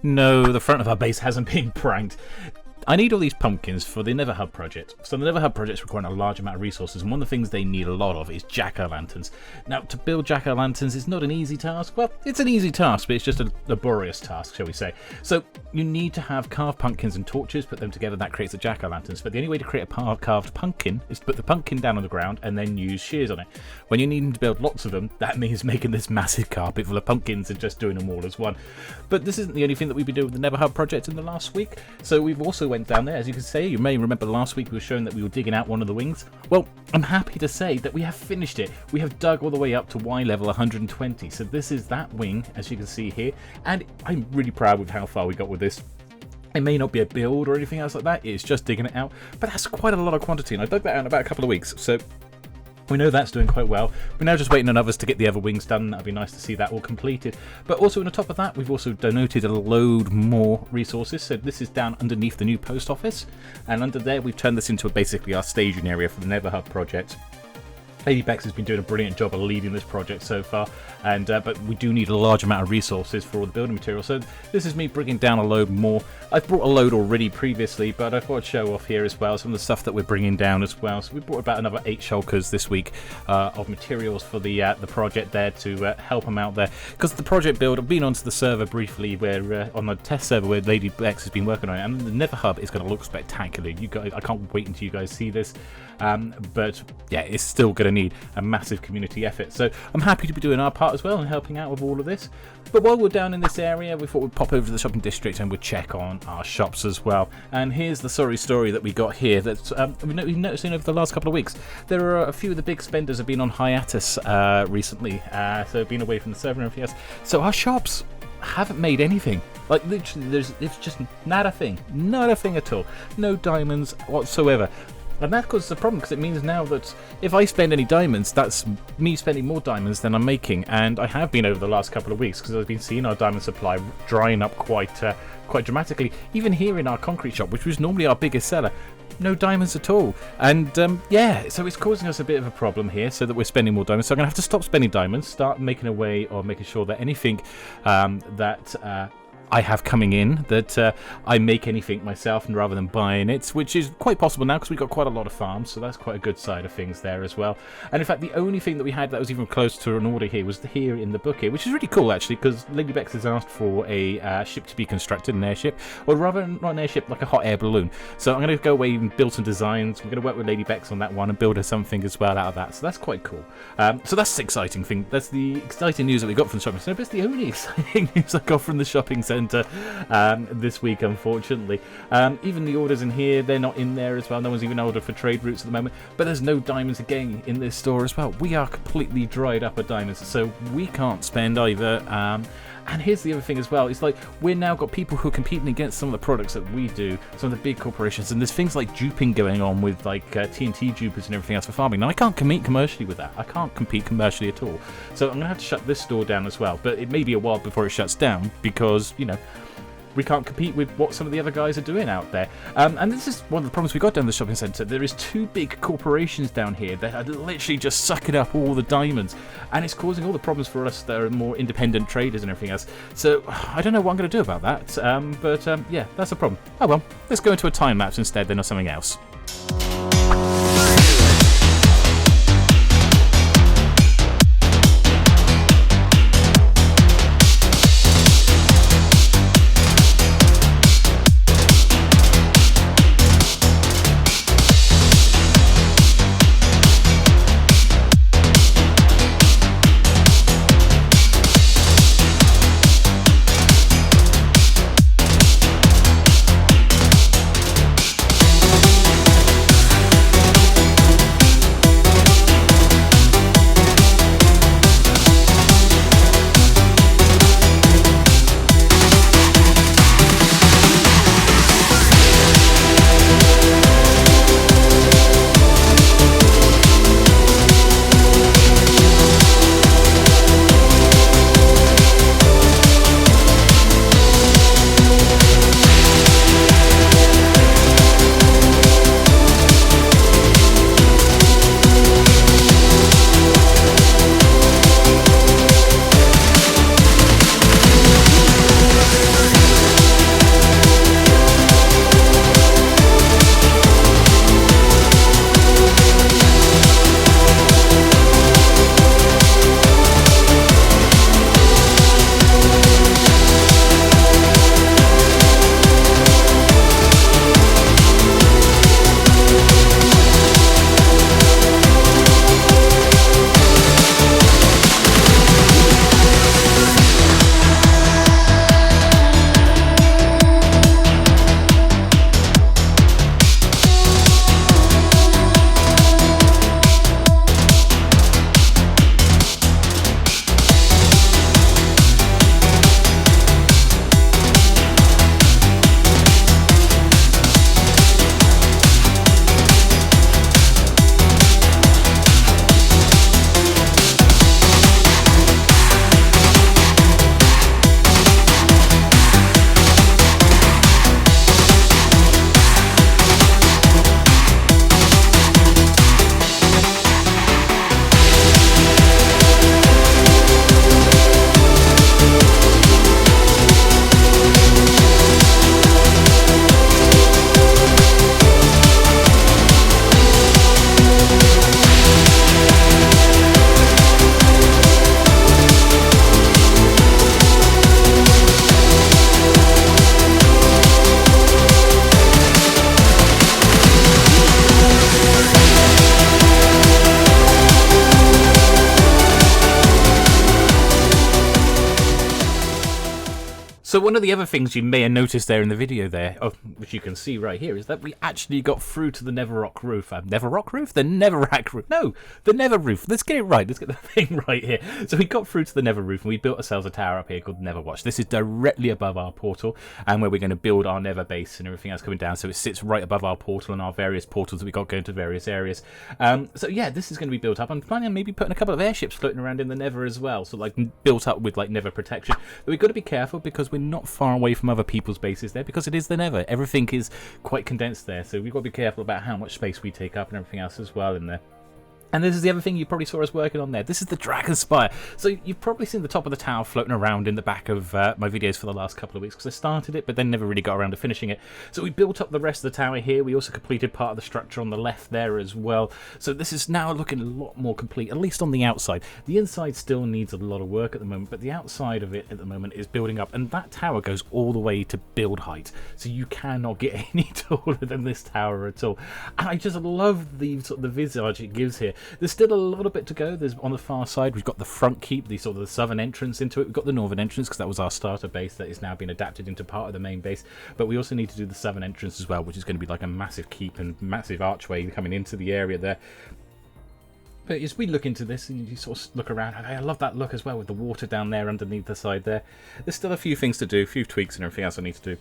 No, the front of our base hasn't been pranked. I need all these pumpkins for the Nether Hub project. So the Nether Hub project is requiring a large amount of resources, and one of the things they need a lot of is jack-o'-lanterns. Now, to build jack-o'-lanterns is not an easy task. Well, it's an easy task, but it's just a laborious task, shall we say. So you need to have carved pumpkins and torches, put them together, that creates the jack-o'-lanterns. But the only way to create a carved pumpkin is to put the pumpkin down on the ground and then use shears on it. When you're needing to build lots of them, that means making this massive carpet full of pumpkins and just doing them all as one. But this isn't the only thing that we've been doing with the Nether Hub project in the last week. So we've also went down there, as you can see. You may remember last week we were showing that we were digging out one of the wings. Well, I'm happy to say that we have finished it. We have dug all the way up to Y level 120. So this is that wing, as you can see here. And I'm really proud with how far we got with this. It may not be a build or anything else like that. It's just digging it out. But that's quite a lot of quantity. And I dug that out in about a couple of weeks. So we know that's doing quite well. We're now just waiting on others to get the other wings done. That'd be nice to see that all completed. But also on the top of that, we've also donated a load more resources. So this is down underneath the new post office. And under there, we've turned this into basically our staging area for the Nether Hub project. Lady Bex has been doing a brilliant job of leading this project so far, and but we do need a large amount of resources for all the building materials. So this is me bringing down a load more. I've brought a load already previously, but I thought I'd show off here as well some of the stuff that we're bringing down as well. So we brought about another 8 shulkers this week of materials for the project there to help them out there. Because the project build, I've been onto the server briefly, where on the test server where Lady Bex has been working on it, and the Nether Hub is going to look spectacular. You guys, I can't wait until you guys see this. But yeah, it's still going to need a massive community effort. So I'm happy to be doing our part as well and helping out with all of this. But while we're down in this area, we thought we'd pop over to the shopping district and we'd check on our shops as well. And here's the sorry story that we got here. That's we've noticed over the last couple of weeks. There are a few of the big spenders have been on hiatus recently, so been away from the server and everything else. So our shops haven't made anything. Like literally, it's just not a thing at all. No diamonds whatsoever. And that causes a problem, because it means now that if I spend any diamonds, that's me spending more diamonds than I'm making. And I have been over the last couple of weeks, because I've been seeing our diamond supply drying up quite dramatically. Even here in our concrete shop, which was normally our biggest seller, no diamonds at all. And yeah, so it's causing us a bit of a problem here, so that we're spending more diamonds. So I'm going to have to stop spending diamonds, start making a way of making sure that anything that I have coming in, that I make anything myself rather than buying it, which is quite possible now because we've got quite a lot of farms, so that's quite a good side of things there as well. And in fact, the only thing that we had that was even close to an order here was here in the book here, which is really cool actually, because Lady Bex has asked for a ship to be constructed, an airship, or rather not an airship, like a hot air balloon. So I'm going to go away and build some designs. We're going to work with Lady Bex on that one and build her something as well out of that, so that's quite cool. So that's the exciting thing. That's the exciting news that we got from the shopping centre. It's the only exciting news I got from the shopping centre this week, unfortunately. Even the orders in here, they're not in there as well. No one's even ordered for trade routes at the moment, but there's no diamonds again in this store as well. We are completely dried up of diamonds, so we can't spend either. And here's the other thing as well, it's like we're now got people who are competing against some of the products that we do, some of the big corporations, and there's things like duping going on with like TNT dupers and everything else for farming. Now I can't compete commercially with that. I can't compete commercially at all. So I'm going to have to shut this store down as well, but it may be a while before it shuts down because, you know, we can't compete with what some of the other guys are doing out there. And this is one of the problems we got down the shopping centre. There is 2 big corporations down here that are literally just sucking up all the diamonds, and it's causing all the problems for us that are more independent traders and everything else. So I don't know what I'm going to do about that, but yeah, that's a problem. Oh well, let's go into a time lapse instead then, or something else. So one of the other things you may have noticed there in the video there, which you can see right here, is that we actually got through to the Netherrock roof. Netherrock roof? The Netherrack roof. No, the Nether roof. Let's get it right. Let's get the thing right here. So we got through to the Nether roof and we built ourselves a tower up here called Netherwatch. This is directly above our portal and where we're going to build our Nether base and everything else coming down. So it sits right above our portal and our various portals that we got going to various areas. So yeah, this is going to be built up. I'm planning on maybe putting a couple of airships floating around in the Nether as well. So like built up with like Nether protection. But we've got to be careful because we're not far away from other people's bases there because it is the Nether. Everything is quite condensed there. So we've got to be careful about how much space we take up and everything else as well in there. And this is the other thing you probably saw us working on there. This is the DrakenSpire. So you've probably seen the top of the tower floating around in the back of my videos for the last couple of weeks because I started it but then never really got around to finishing it. So we built up the rest of the tower here. We also completed part of the structure on the left there as well. So this is now looking a lot more complete, at least on the outside. The inside still needs a lot of work at the moment, but the outside of it at the moment is building up. And that tower goes all the way to build height. So you cannot get any taller than this tower at all. And I just love the sort of the visage it gives here. There's still a little bit to go. There's on the far side we've got the front keep, the sort of the southern entrance into it. We've got the northern entrance because that was our starter base that is now being adapted into part of the main base, but we also need to do the southern entrance as well, which is going to be like a massive keep and massive archway coming into the area there. But as we look into this and you sort of look around, I love that look as well with the water down there underneath the side there. There's still a few things to do, a few tweaks and everything else I need to do.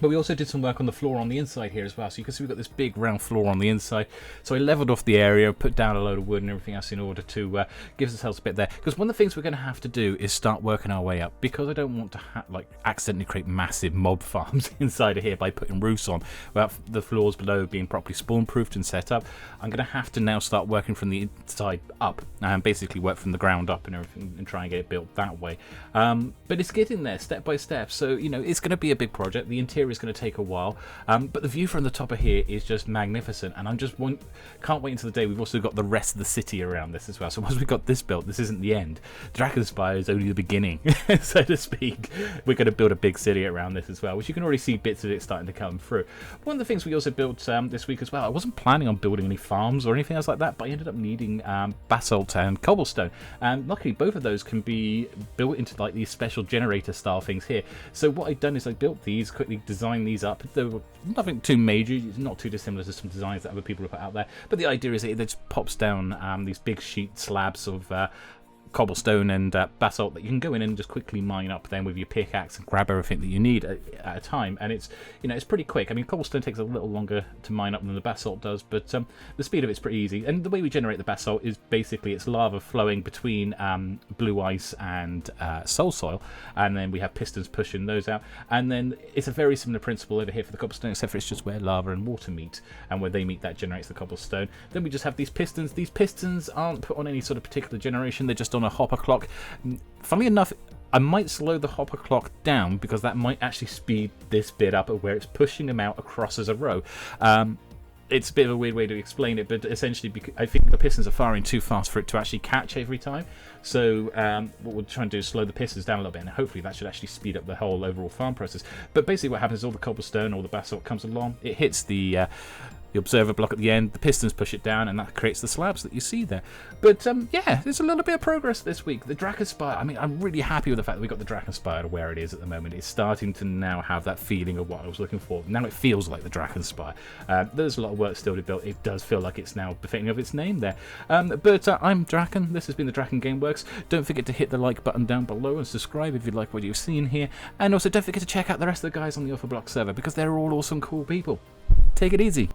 But we also did some work on the floor on the inside here as well. So you can see we've got this big round floor on the inside. So I leveled off the area, put down a load of wood and everything else in order to give ourselves a bit there. Because one of the things we're going to have to do is start working our way up. Because I don't want to like accidentally create massive mob farms inside of here by putting roofs on without the floors below being properly spawn-proofed and set up. I'm going to have to now start working from the inside up and basically work from the ground up and everything and try and get it built that way. But it's getting there step by step. So, you know, it's going to be a big project. The interior is going to take a while, but the view from the top of here is just magnificent, and I just can't wait until the day we've also got the rest of the city around this as well. So once we've got this built, this isn't the end. DrakenSpire is only the beginning, so to speak. We're going to build a big city around this as well, which you can already see bits of it starting to come through. One of the things we also built this week as well, I wasn't planning on building any farms or anything else like that, but I ended up needing basalt and cobblestone, and luckily both of those can be built into like these special generator style things here. So what I've done is I built these, quickly designed these up. There were nothing too major, it's not too dissimilar to some designs that other people have put out there, but the idea is that it just pops down these big sheet slabs of cobblestone and basalt that you can go in and just quickly mine up then with your pickaxe and grab everything that you need at a time. And it's, you know, it's pretty quick. I mean, cobblestone takes a little longer to mine up than the basalt does, but the speed of it's pretty easy. And the way we generate the basalt is basically it's lava flowing between blue ice and soul soil, and then we have pistons pushing those out. And then it's a very similar principle over here for the cobblestone, except for it's just where lava and water meet, and where they meet that generates the cobblestone. Then we just have these pistons. These pistons aren't put on any sort of particular generation, they're just on a hopper clock. Funnily enough, I might slow the hopper clock down because that might actually speed this bit up where it's pushing them out across as a row. It's a bit of a weird way to explain it, but essentially I think the pistons are firing too fast for it to actually catch every time. So what we'll try and do is slow the pistons down a little bit, and hopefully that should actually speed up the whole overall farm process. But basically what happens is all the cobblestone, all the basalt comes along, it hits the observer block at the end, the pistons push it down, and that creates the slabs that you see there. But yeah, there's a little bit of progress this week. The DrakenSpire, I mean, I'm really happy with the fact that we got the DrakenSpire to where it is at the moment. It's starting to now have that feeling of what I was looking for. Now it feels like the DrakenSpire. There's a lot of work still to build. It does feel like it's now befitting of its name there. But I'm Draken. This has been the DrakenGameWerks. Don't forget to hit the like button down below and subscribe if you like what you've seen here. And also don't forget to check out the rest of the guys on the Unorthoblocks server because they're all awesome, cool people. Take it easy.